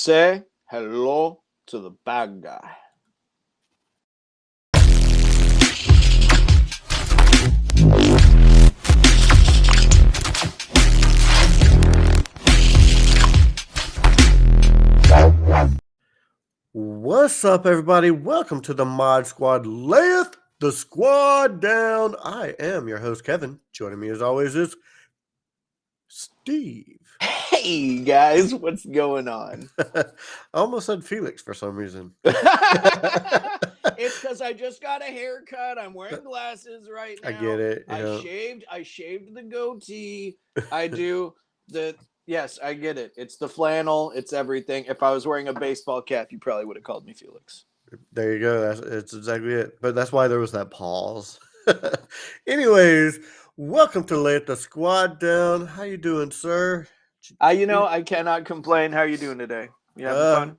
Say hello to the bad guy. What's up, everybody? Welcome to the Mod Squad. Layeth the Squad Down. I am your host, Kevin. Joining me, as always, is Steve. Hey, guys, what's going on? I almost said Felix for some reason. It's because I just got a haircut. I'm wearing glasses right now. I get it. I shaved the goatee. I do the... Yes, I get it. It's the flannel. It's everything. If I was wearing a baseball cap, you probably would have called me Felix. There you go. It's exactly it. But that's why there was that pause. Anyways, welcome to Layeth the Squad Down. How you doing, sir? I cannot complain. How are you doing today? You having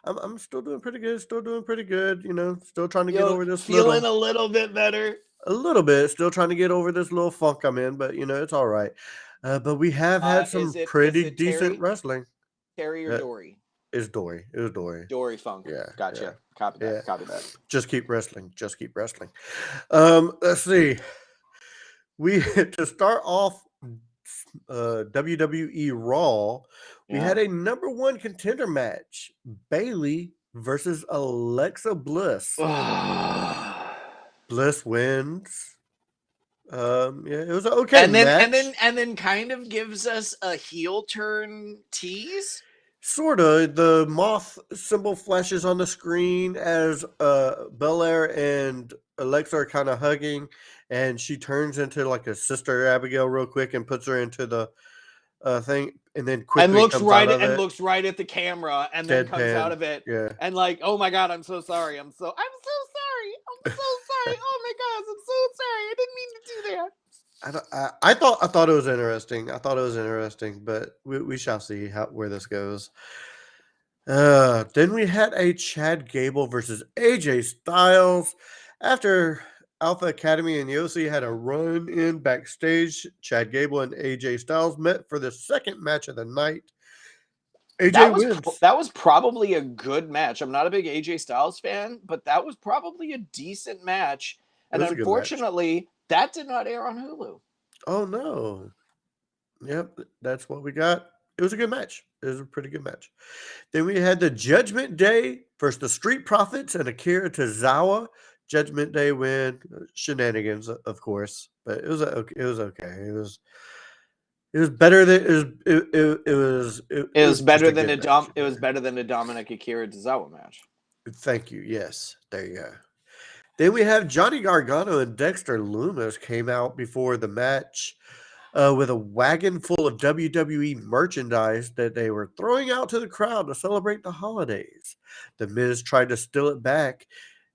fun? I'm still doing pretty good. Still doing pretty good. Still trying to get Yo, over this feeling a little bit better. A little bit. Still trying to get over this little funk I'm in, but it's all right. But we have had some pretty decent wrestling. Terry or Dory? It's Dory. It was Dory. Dory Funk. Yeah. Gotcha. Yeah. Copy that. Copy that. Just keep wrestling. Just keep wrestling. Let's see. We to start off WWE Raw, we had a number one contender match. Bayley versus Alexa Bliss. Bliss wins. It was an okay match. And then kind of gives us a heel turn tease. Sorta. The moth symbol flashes on the screen as Belair and Alexa are kind of hugging, and she turns into like a Sister Abigail real quick and puts her into the thing, and then quickly looks right at the camera, and then comes out of it. Yeah. And like, oh my god, I'm so sorry. I'm so sorry. Oh my gosh, I'm so sorry. I didn't mean to do that. I thought it was interesting. But we shall see where this goes. Then we had a Chad Gable versus AJ Styles. After Alpha Academy and Yossi had a run in backstage, Chad Gable and AJ Styles met for the second match of the night. That was probably a good match. I'm not a big AJ Styles fan, but that was probably a decent match. And unfortunately, that did not air on Hulu. Oh, no. Yep, that's what we got. It was a good match. It was a pretty good match. Then we had the Judgment Day versus the Street Profits and Akira Tozawa. Judgment Day win. Shenanigans, of course, but it was okay. It was better than it was better than a Dominic Akira Tozawa match. Thank you. Yes, there you go. Then we have Johnny Gargano and Dexter Lumis came out before the match with a wagon full of WWE merchandise that they were throwing out to the crowd to celebrate the holidays. The Miz tried to steal it back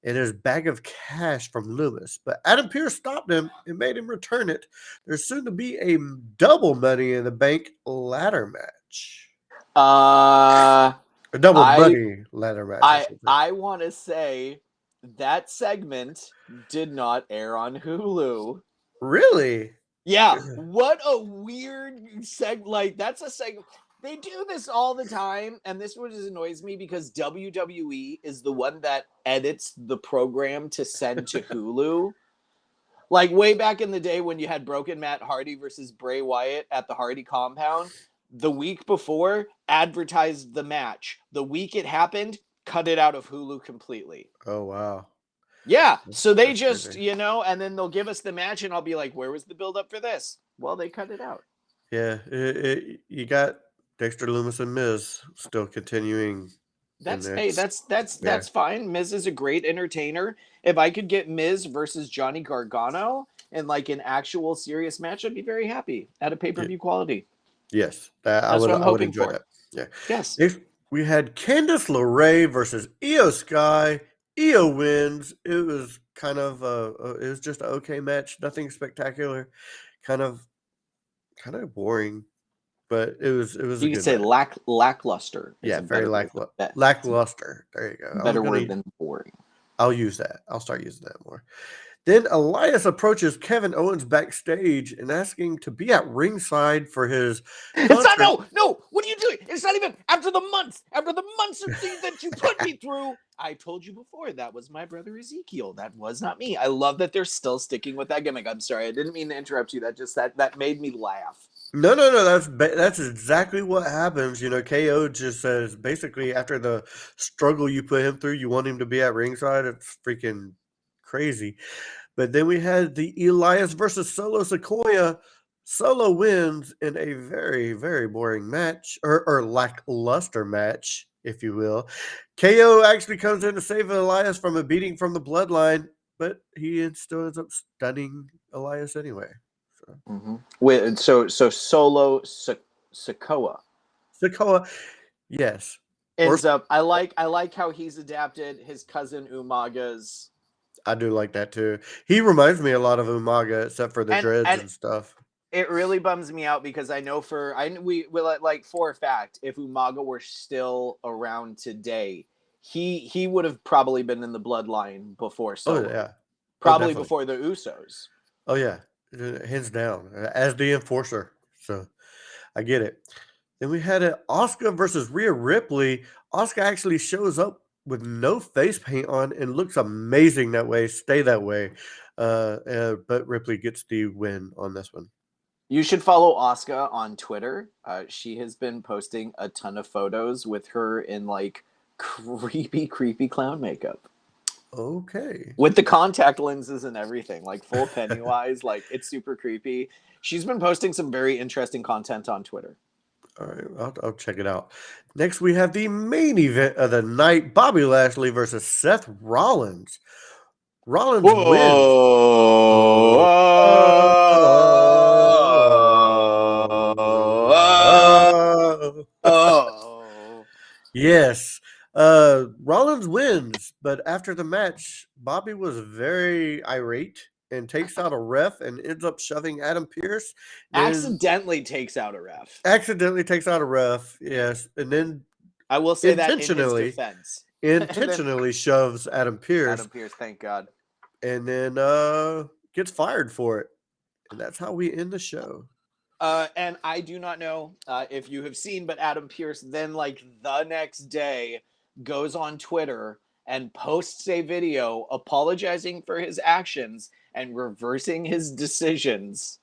in his bag of cash from Lumis, but Adam Pearce stopped him and made him return it. There's soon to be a double Money in the Bank ladder match. A double Money ladder match. I want to say that segment did not air on Hulu. Really? Yeah. What a weird segment. Like, that's a segment. They do this all the time, and this one just annoys me because WWE is the one that edits the program to send to Hulu. Like, way back in the day when you had Broken Matt Hardy versus Bray Wyatt at the Hardy compound, the week before, advertised the match. The week it happened, cut it out of Hulu completely. Oh, wow. Yeah, so they just, crazy. And then they'll give us the match, and I'll be like, where was the build-up for this? Well, they cut it out. Yeah, you got Dexter Lumis and Miz still continuing. That's fine. Miz is a great entertainer. If I could get Miz versus Johnny Gargano in like an actual serious match, I'd be very happy at a pay-per-view quality. Yes, I would enjoy that. Yeah. Yes. We had Candice LeRae versus Io Sky. Io wins. It was kind of it was just an okay match. Nothing spectacular. Kind of boring, but it was. You can say lackluster. Yeah, very lackluster. There you go. Better word than boring. I'll use that. I'll start using that more. Then Elias approaches Kevin Owens backstage and asking to be at ringside for his It's not, concert. no. What are you doing? It's not even after the months that you put me through. I told you before that was my brother Ezekiel. That was not me. I love that they're still sticking with that gimmick. I'm sorry, I didn't mean to interrupt you. That made me laugh. No, no, no. That's exactly what happens. KO just says basically after the struggle you put him through, you want him to be at ringside. It's freaking crazy. But then we had the Elias versus Solo Sequoia. Solo wins in a very, very boring match, or lackluster match, if you will. KO actually comes in to save Elias from a beating from the bloodline, but he still ends up stunning Elias anyway. So. With so Solo Sokoa Sequoia, yes. Or ends up. I like how he's adapted his cousin Umaga's. I do like that too. He reminds me a lot of Umaga, except for the dreads And and stuff. it really bums me out because I know we like for a fact if Umaga were still around today, he would have probably been in the bloodline before Oh Solo. yeah. Probably Definitely. before the Usos. Oh yeah, hands down, as the enforcer. So I get it. Then we had an Oscar versus Rhea Ripley. Oscar actually shows up with no face paint on and looks amazing that way. Stay that way. But Ripley gets the win on this one. You should follow Asuka on Twitter. She has been posting a ton of photos with her in like creepy clown makeup. Okay. With the contact lenses and everything, like full Pennywise, like it's super creepy. She's been posting some very interesting content on Twitter. All right, I'll check it out. Next, we have the main event of the night: Bobby Lashley versus Seth Rollins. Rollins wins. Whoa! Oh. Yes. Rollins wins, but after the match, Bobby was very irate and takes out a ref and ends up shoving Adam Pearce. Then Accidentally takes out a ref. accidentally takes out a ref, yes, and then I will say that in his intentionally defense. And then intentionally shoves Adam Pearce Adam Pearce, thank God. and then gets fired for it. And that's how we end the show. And I do not know if you have seen, but Adam Pearce then, like the next day, goes on Twitter and posts a video apologizing for his actions and reversing his decisions.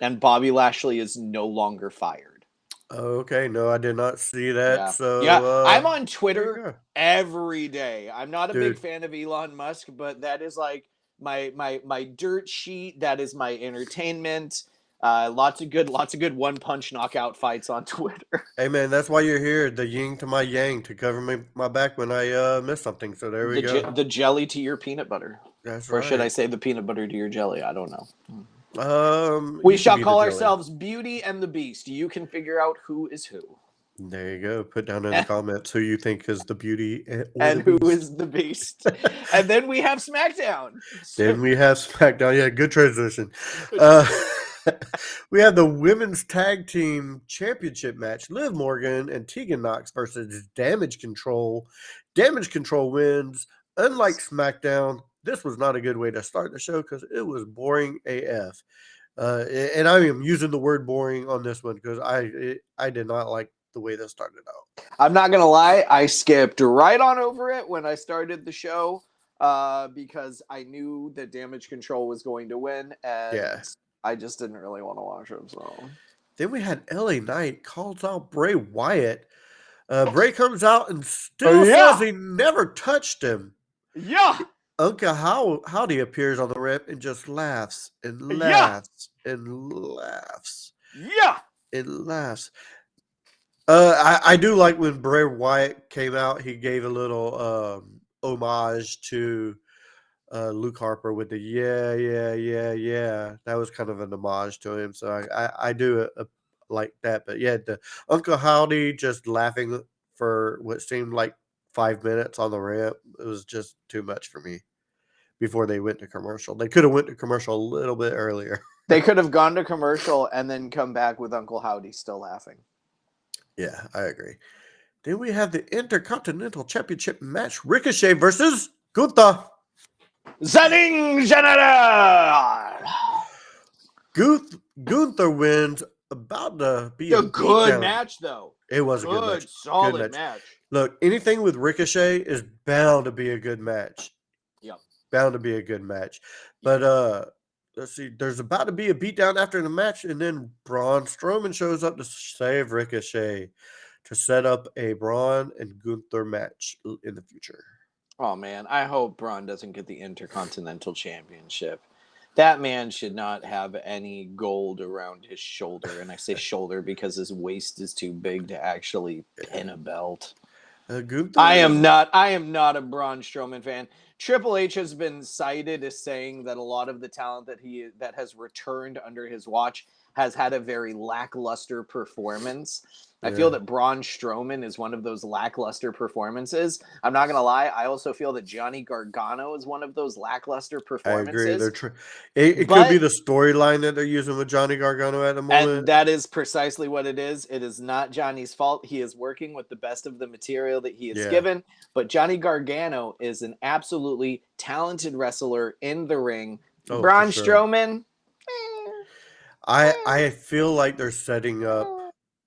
And Bobby Lashley is no longer fired. Okay, no, I did not see that. Yeah. Yeah. I'm on There you Twitter go. every day. I'm not a big Dude, fan of Elon Musk, but that is like my dirt sheet. That is my entertainment. Lots of good one punch knockout fights on Twitter. hey man, that's why you're here, the yin to my yang, to cover my back when I miss something. So there we go. The jelly to your peanut butter. That's Or should I right. say the peanut butter to your jelly? I don't know. We You can shall be the call jelly. ourselves Beauty and the Beast. You can figure out who is who. There you go. Put down in the comments who you think is the beauty or And the who beast. is the Beast. And then we have SmackDown. Then we have SmackDown. Yeah, good transition. Uh, we have the women's tag team championship match. Liv Morgan and Tegan Knox versus Damage Control. Damage Control wins. Unlike SmackDown, this was not a good way to start the show because it was boring AF. And I am using the word boring on this one because I did not like the way this started out. I'm not gonna lie, I skipped right on over it when I started the show because I knew that Damage Control was going to win, and Yeah. I just didn't really want to watch it. So Then we had LA Knight calls out Bray Wyatt. Bray comes out and still says he never touched him. Yeah. Uncle Howdy appears on the ramp and just laughs and Yeah. laughs and laughs Yeah. and laughs. I do like when Bray Wyatt came out. He gave a little homage to Luke Harper with the yeah. That was kind of an homage to him. So I do like that. But yeah, the Uncle Howdy just laughing for what seemed like 5 minutes on the ramp. It was just too much for me before they went to commercial. They could have went to commercial a little bit earlier. They could have gone to commercial and then come back with Uncle Howdy still laughing. Yeah, I agree. Then we have the Intercontinental Championship match: Ricochet versus Gunther. Zenning General! Gunther wins. About to be a A good beatdown. match, though. It was a good match. Good, solid match. Look, anything with Ricochet is bound to be a good match. Yep. Bound to be a good match. But let's see. There's about to be a beatdown after the match, and then Braun Strowman shows up to save Ricochet to set up a Braun and Gunther match in the future. Oh man, I hope Braun doesn't get the Intercontinental Championship. That man should not have any gold around his shoulder, and I say shoulder because his waist is too big to actually pin a belt. Gunther I am not a Braun Strowman fan. Triple H has been cited as saying that a lot of the talent that has returned under his watch has had a very lackluster performance. I feel that Braun Strowman is one of those lackluster performances. I'm not going to lie. I also feel that Johnny Gargano is one of those lackluster performances. I agree. It could be the storyline that they're using with Johnny Gargano at the moment. And that is precisely what it is. It is not Johnny's fault. He is working with the best of the material that he is given. But Johnny Gargano is an absolutely talented wrestler in the ring. Braun Strowman. I feel like they're setting up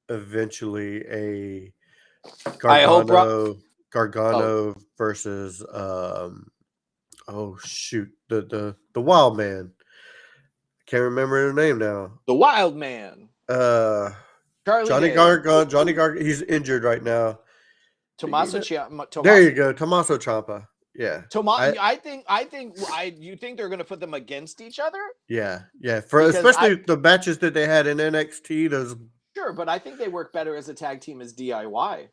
eventually a Gargano versus the Wild Man. Can't remember his name now. The Wild Man. Johnny Gargano. He's injured right now. Tommaso Ciampa. There you go, Tommaso Ciampa. Yeah. You think they're going to put them against each other? Yeah. Especially the matches that they had in NXT. Sure, but I think they work better as a tag team as DIY.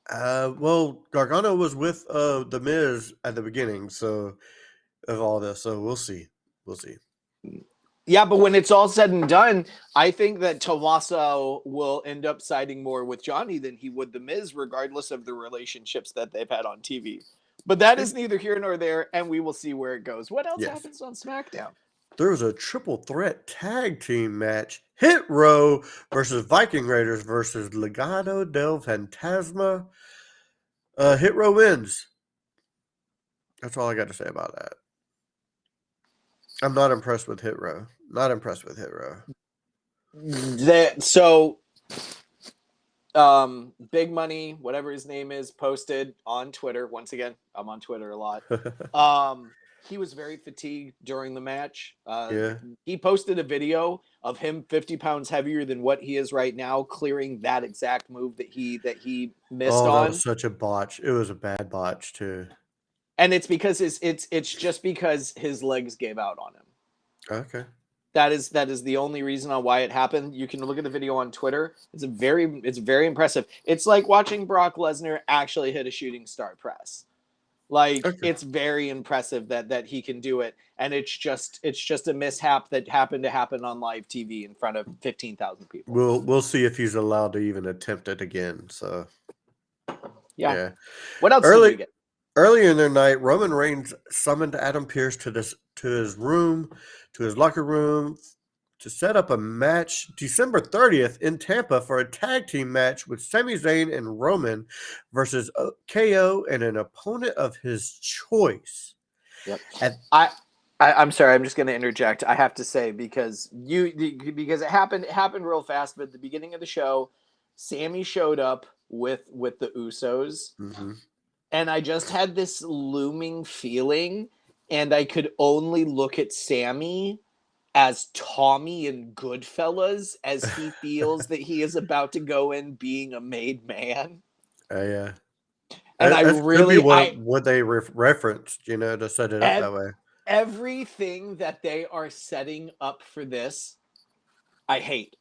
Well, Gargano was with The Miz at the beginning, of all this, so we'll see. Yeah, but when it's all said and done, I think that Tommaso will end up siding more with Johnny than he would The Miz, regardless of the relationships that they've had on TV. But that is neither here nor there, and we will see where it goes. What else happens on SmackDown? There was a triple threat tag team match. Hit Row versus Viking Raiders versus Legado del Fantasma. Hit Row wins. That's all I got to say about that. I'm not impressed with Hit Row. Big Money, whatever his name is, posted on Twitter. Once again, I'm on Twitter a lot. He was very fatigued during the match. He posted a video of him 50 pounds heavier than what he is right now, clearing that exact move that he missed on. That was such a botch. It was a bad botch too. And it's because it's just because his legs gave out on him. Okay. That is the only reason on why it happened. You can look at the video on Twitter. It's very impressive. It's like watching Brock Lesnar actually hit a shooting star press. It's very impressive that he can do it, and it's just a mishap that happened to happen on live TV in front of 15,000 people. We'll see if he's allowed to even attempt it again. So yeah. What else did we get? Earlier in their night, Roman Reigns summoned Adam Pearce to his locker room, to set up a match December 30th in Tampa for a tag team match with Sami Zayn and Roman versus KO and an opponent of his choice. Yep. I'm sorry, I'm just going to interject. I have to say because it happened real fast. But at the beginning of the show, Sami showed up with the Usos. Mm-hmm. And I just had this looming feeling, and I could only look at Sami as Tommy in Goodfellas as he feels that he is about to go in being a made man. Yeah. And what they referenced, to set it up that way. Everything that they are setting up for this, I hate.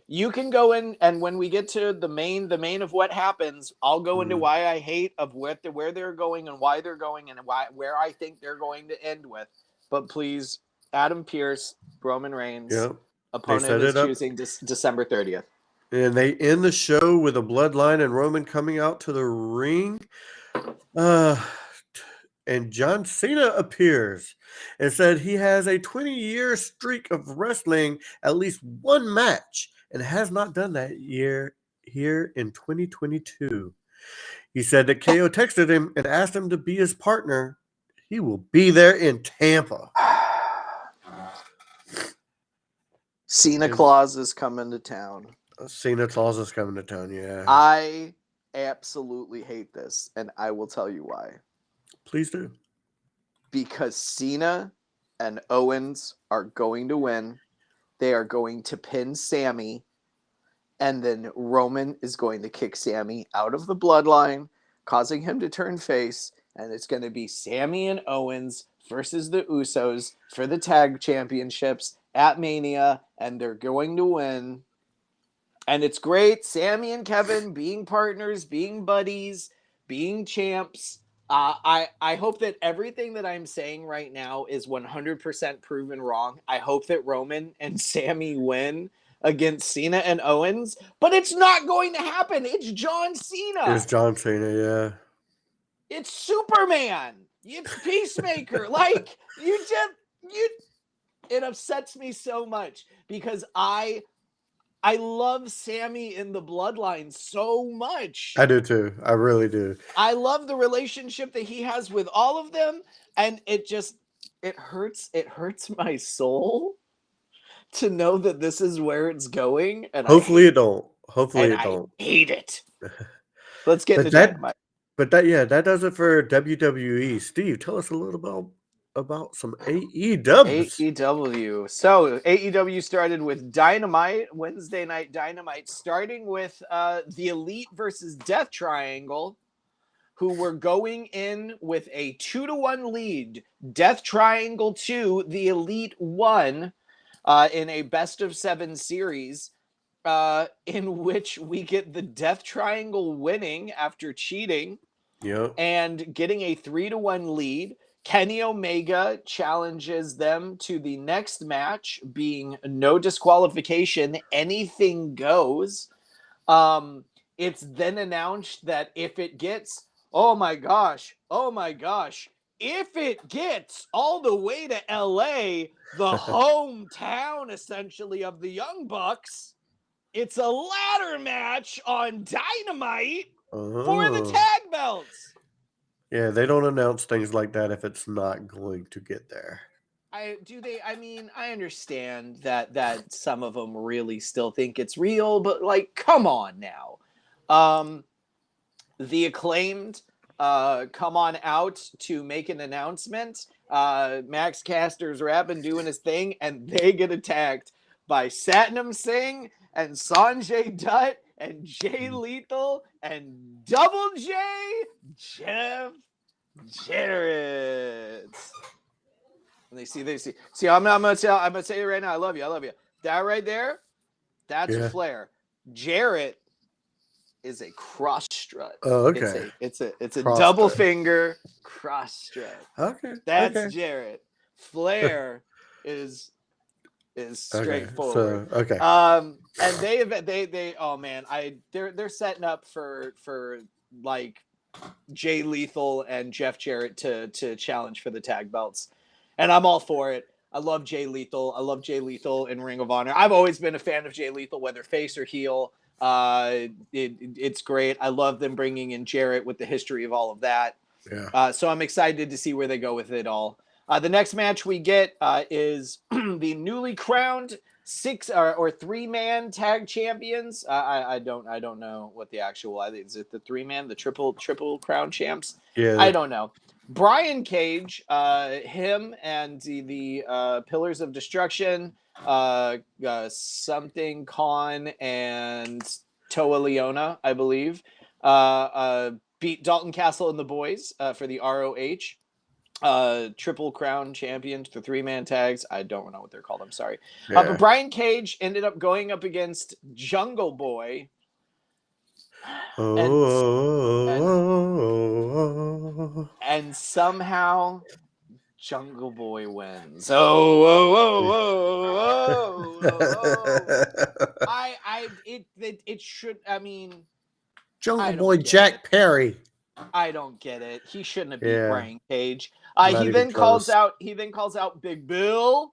You can go in, and when we get to the main of what happens, I'll go into why I hate of where they're going and why they're going and where I think they're going to end with. But please, Adam Pearce, Roman Reigns, opponent is choosing December 30th. And they end the show with a bloodline and Roman coming out to the ring. And John Cena appears and said he has a 20-year streak of wrestling at least one match and has not done that year here in 2022. He said that KO texted him and asked him to be his partner. He will be there in Tampa. Cena Claus is coming to town. Cena Claus is coming to town, yeah. I absolutely hate this, and I will tell you why. Please do. Because Cena and Owens are going to win. They are going to pin Sammy, and then Roman is going to kick Sammy out of the bloodline, causing him to turn face, and it's going to be Sammy and Owens versus the Usos for the tag championships at Mania, and they're going to win. And it's great. Sammy and Kevin being partners, being buddies, being champs. I hope that everything that I'm saying right now is 100% proven wrong. I hope that Roman and Sammy win against Cena and Owens, but it's not going to happen. It's John Cena. It's John Cena, yeah. It's Superman. It's Peacemaker. Like, it upsets me so much because I love Sammy in the bloodline so much. I do too. I really do. I love the relationship that he has with all of them, and it hurts my soul to know that this is where it's going. And hopefully it don't. Hopefully it don't. I hate it. Let's get into Dynamite. But that does it for WWE. Steve, tell us a little about some AEW. AEW. So AEW started with Dynamite, Wednesday Night Dynamite, starting with the Elite versus Death Triangle, who were going in with a 2-1 lead. Death Triangle 2, the Elite 1, in a best of 7 series, in which we get the Death Triangle winning after cheating. Yep. And getting a 3-1 lead. Kenny Omega challenges them to the next match, being no disqualification, anything goes. It's then announced that if it gets, oh my gosh, if it gets all the way to LA, the hometown essentially of the Young Bucks, it's a ladder match on Dynamite for the tag belts. Yeah, they don't announce things like that if it's not going to get there. I understand that some of them really still think it's real, but like, come on now. The Acclaimed come on out to make an announcement. Max Caster's rapping, doing his thing, and they get attacked by Satnam Singh and Sanjay Dutt and Jay Lethal and Double J, Jeff Jarrett. And they see. See, I'm gonna say it right now. I love you. That right there, that's a Flair. Jarrett is a cross strut. Oh, okay. It's a double finger cross strut. Okay. That's Jarrett. Flair is straightforward. So, okay. And they oh man, they're setting up for like Jay Lethal and Jeff Jarrett to challenge for the tag belts. And I'm all for it. I love Jay Lethal. I love Jay Lethal in Ring of Honor. I've always been a fan of Jay Lethal, whether face or heel. It's great. I love them bringing in Jarrett with the history of all of that. Yeah. So I'm excited to see where they go with it all. The next match we get is the newly crowned 6 or 3-man tag champions. I don't know what the actual. Is it the 3-man, the triple crown champs? Yeah. I don't know. Brian Cage, him and the Pillars of Destruction, something Khan and Toa Leona, I believe, beat Dalton Castle and the boys for the ROH. Triple Crown champions for 3-man tags. I don't know what they're called. I'm sorry. Yeah. But Brian Cage ended up going up against Jungle Boy. And somehow Jungle Boy wins. It should. I mean, Jungle Boy Jack Perry. I don't get it. He shouldn't have beat Brian Cage. He then calls out Big Bill.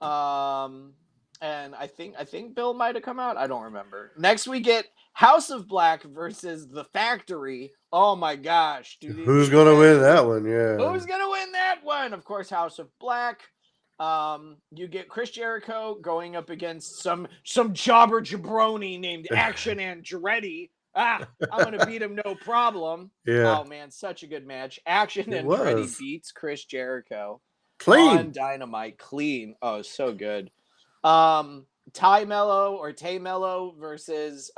And I think Bill might have come out. I don't remember. Next we get House of Black versus The Factory. Oh my gosh, dude! Who's gonna win that one? Yeah. Who's gonna win that one? Of course, House of Black. You get Chris Jericho going up against some jobber jabroni named Action Andretti. I'm gonna beat him no problem. Yeah. Oh man, such a good match. Action It Andretti was. beats Chris Jericho on Clean. Dynamite, clean. Oh, so good. Tay Mello versus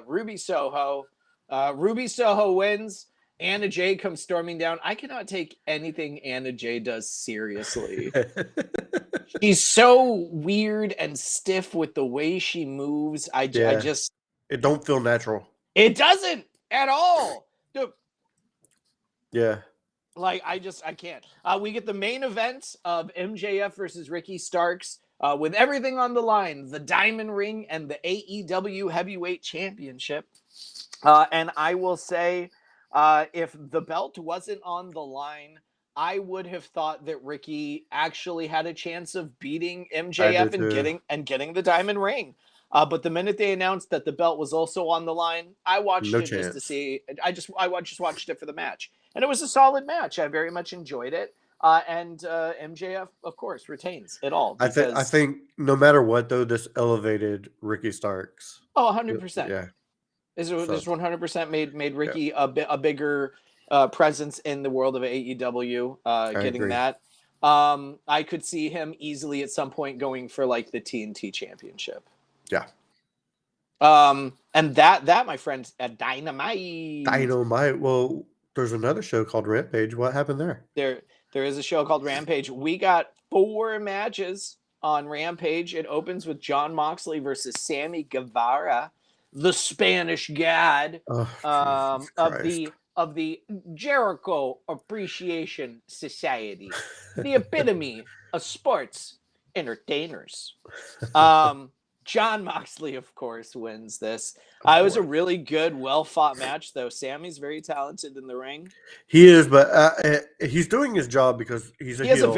Ruby Soho. Ruby Soho wins. Anna Jay comes storming down. I cannot take anything Anna Jay does seriously. She's so weird and stiff with the way she moves. I just it don't feel natural. It doesn't at all. Dude, yeah. Like I can't. We get the main event of MJF versus Ricky Starks with everything on the line: the Diamond Ring and the AEW Heavyweight Championship. And I will say, if the belt wasn't on the line, I would have thought that Ricky actually had a chance of beating MJF and getting the Diamond Ring. But the minute they announced that the belt was also on the line, I watched it just to see. I just watched it for the match, and it was a solid match. I very much enjoyed it. And MJF, of course, retains it all. Because, I think no matter what, though, this elevated Ricky Starks. Oh, 100%. Yeah. This 100% made Ricky a bigger presence in the world of AEW. Getting that, I could see him easily at some point going for like the TNT Championship. Yeah. And that my friends, at Dynamite. Dynamite. Well, there's another show called Rampage. What happened there? There is a show called Rampage. We got 4 matches on Rampage. It opens with Jon Moxley versus Sammy Guevara, the Spanish God of the Jericho Appreciation Society, the epitome of sports entertainers. Jon Moxley, of course, wins this. It was a really good, well-fought match, though. Sammy's very talented in the ring. He is, but he's doing his job because he's a heel. He has a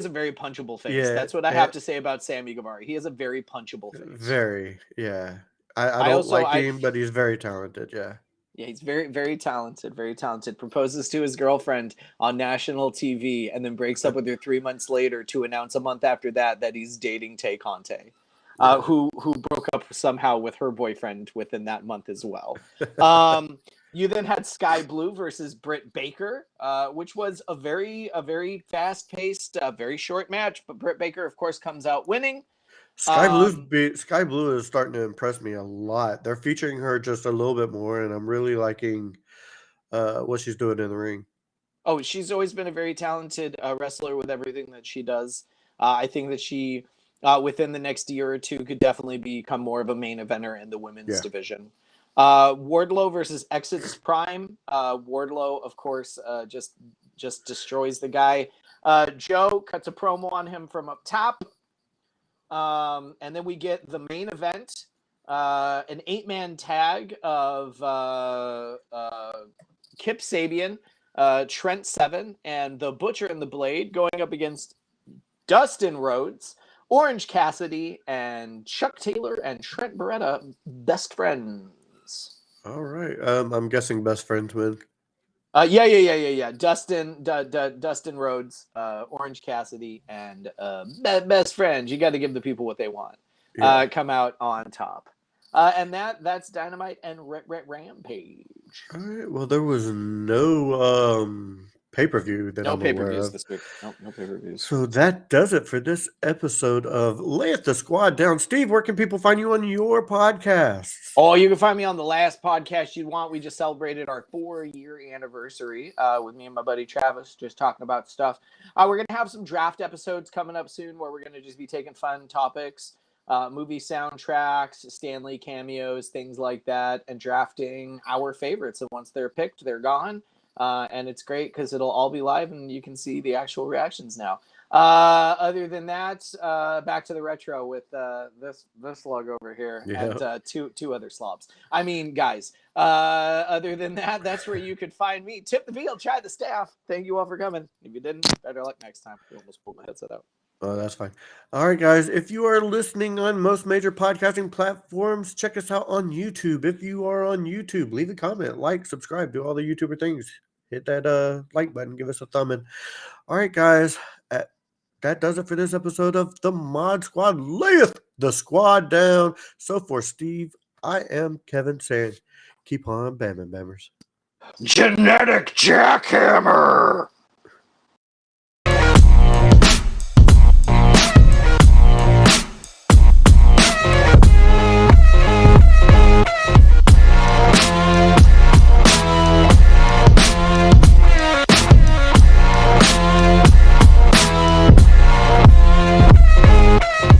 very punchable face. Yeah, that's what I have to say about Sammy Guevara. He has a very punchable face. Very, yeah. I don't like him, but he's very talented, yeah. Yeah, he's very, very talented, very talented. Proposes to his girlfriend on national TV and then breaks up with her 3 months later to announce a month after that he's dating Tay Conte. Who broke up somehow with her boyfriend within that month as well. You then had Sky Blue versus Britt Baker, which was a very fast-paced, very short match. But Britt Baker, of course, comes out winning. Sky Blue is starting to impress me a lot. They're featuring her just a little bit more, and I'm really liking what she's doing in the ring. Oh, she's always been a very talented wrestler with everything that she does. I think that she, within the next year or two, could definitely become more of a main eventer in the women's division. Wardlow versus Exodus Prime. Wardlow, of course, just destroys the guy. Joe cuts a promo on him from up top. And then we get the main event, an 8-man tag of Kip Sabian, Trent Seven, and the Butcher and the Blade going up against Dustin Rhodes, Orange Cassidy, and Chuck Taylor and Trent Beretta, best friends. All right. I'm guessing best friends win. Yeah. Dustin Rhodes, Orange Cassidy, and best friends. You got to give the people what they want. Come out on top. And that's Dynamite and Rampage. All right. Well, there was no pay-per-view that I'm aware of. This week. No pay-per-views. So that does it for this episode of Layeth the Squad Down. Steve, where can people find you on your podcasts? Oh, you can find me on the last podcast you'd want. We just celebrated our 4-year anniversary with me and my buddy Travis, just talking about stuff. We're going to have some draft episodes coming up soon where we're going to just be taking fun topics, movie soundtracks, Stan Lee cameos, things like that, and drafting our favorites. And once they're picked, they're gone. And it's great because it'll all be live and you can see the actual reactions now. Other than that, back to the retro with this slug over here and two other slobs. I mean, guys, other than that, that's where you could find me. Tip the field, chide the staff. Thank you all for coming. If you didn't, better luck next time. I almost pulled my headset out. Oh, that's fine. All right, guys. If you are listening on most major podcasting platforms, check us out on YouTube. If you are on YouTube, leave a comment, like, subscribe, do all the YouTuber things. Hit that like button, give us a thumb in. All right, guys. That does it for this episode of the Mod Squad. Layeth the Squad Down. So for Steve, I am Kevin saying, keep on bamming, bammers. Genetic jackhammer.